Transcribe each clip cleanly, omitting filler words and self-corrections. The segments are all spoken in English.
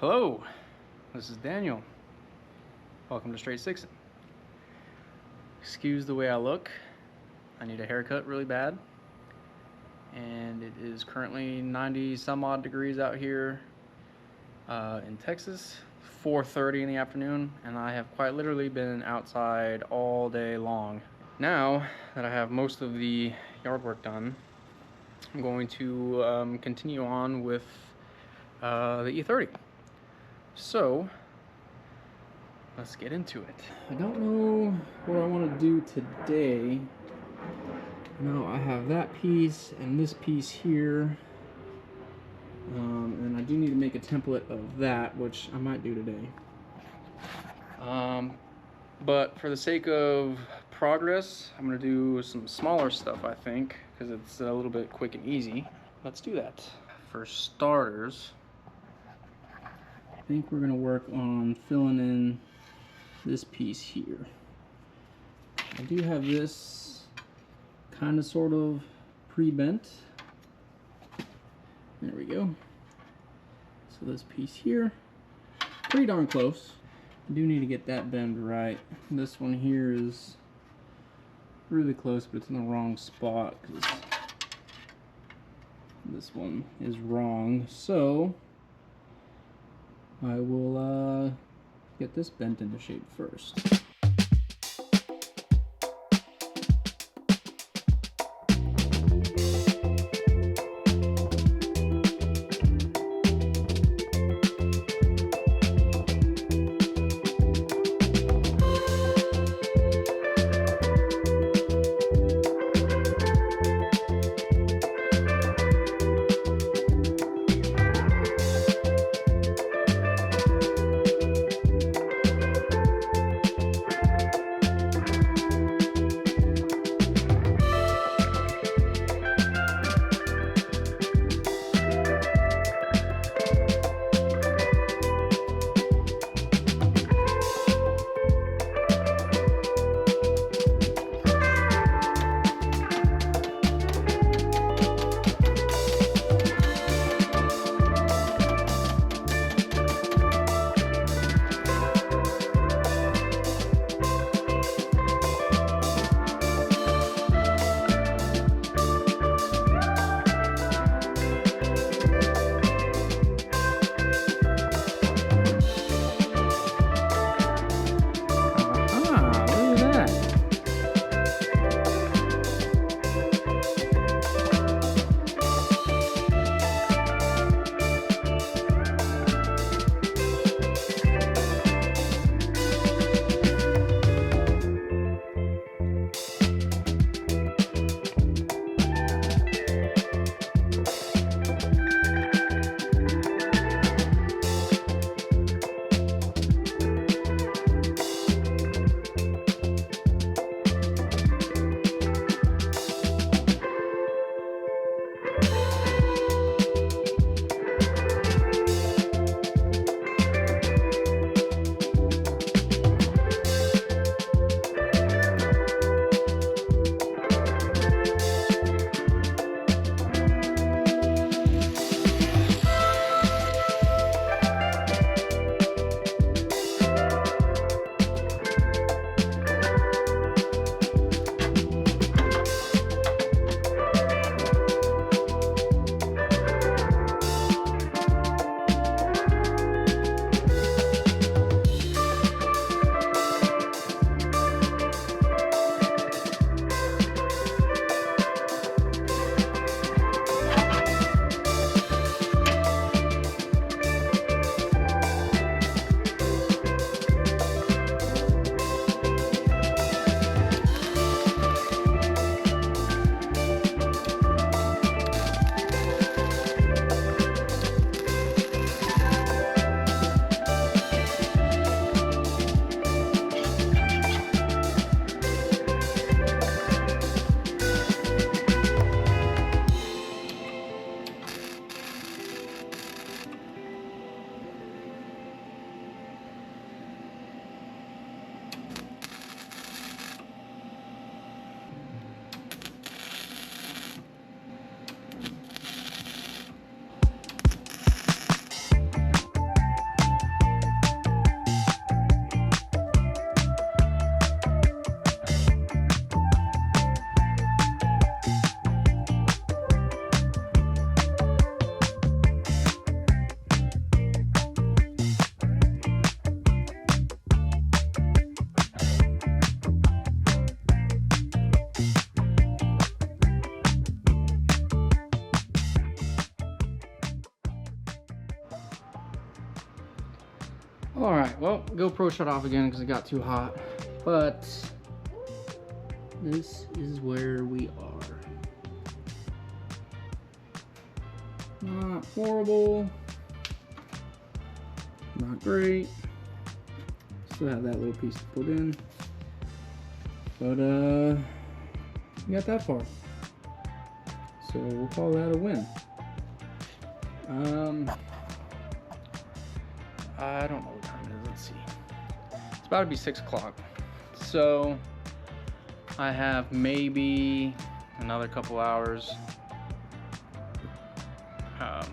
Hello, this is Daniel. Welcome to Straight Sixing. Excuse the way I look. I need a haircut really bad. And it is currently 90 some odd degrees out here in Texas, 4:30 in the afternoon, and I have quite literally been outside all day long. Now that I have most of the yard work done, I'm going to continue on with the E30. So let's get into it. I don't know what I want to do today. No, I have that piece and this piece here, and I do need to make a template of that, which I might do today. But for the sake of progress, I'm going to do some smaller stuff, I think, because it's a little bit quick and easy. Let's do that. For starters, I think we're going to work on filling in this piece here. I do have this kind of sort of pre-bent. There we go. So this piece here, pretty darn close. I do need to get that bend right. This one here is really close, but it's in the wrong spot because this one is wrong. So I will get this bent into shape first. Alright, well, GoPro shut off again because it got too hot. But this is where we are. Not horrible. Not great. Still have that little piece to put in. But we got that far. So we'll call that a win. I don't know what time it is. Let's see. It's about to be 6 o'clock. So I have maybe another couple hours. I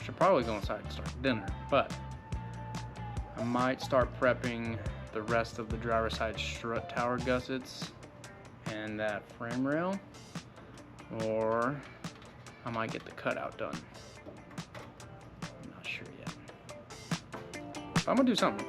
should probably go inside and start dinner, but I might start prepping the rest of the driver's side strut tower gussets and that frame rail, or I might get the cutout done. I'm not sure yet. I'm gonna do something.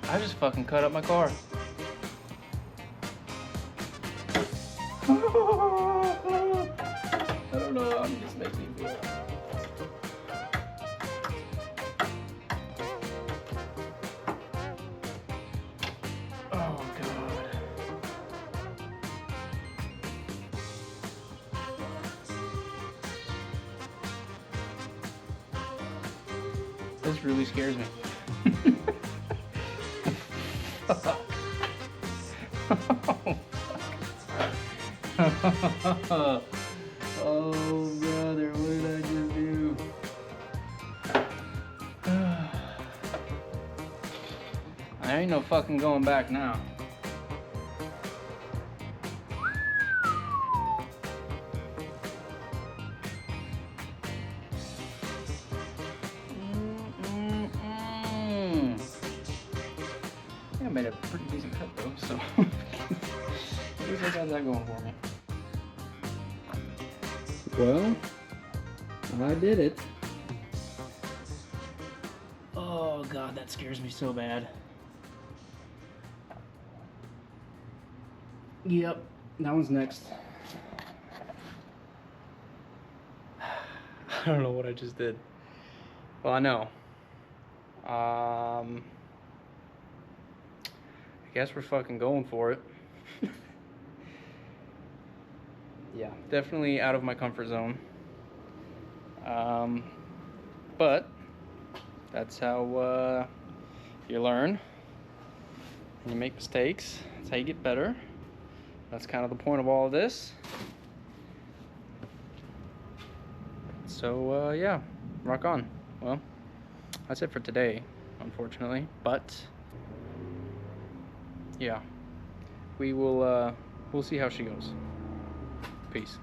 I just fucking cut up my car. I don't know how it just makes me feel. Oh God. This really scares me. Oh brother, what did I just do? I ain't no fucking going back now. I made a pretty decent cut though, so at least I got that going for me. Well, I did it. Oh God, that scares me so bad. Yep, that one's next. I don't know what I just did. Well, I know. I guess we're fucking going for it. Yeah, definitely out of my comfort zone. But that's how you learn and you make mistakes. That's how you get better. That's kind of the point of all of this. So yeah, rock on. Well, that's it for today, unfortunately, but yeah, we'll see how she goes. Peace.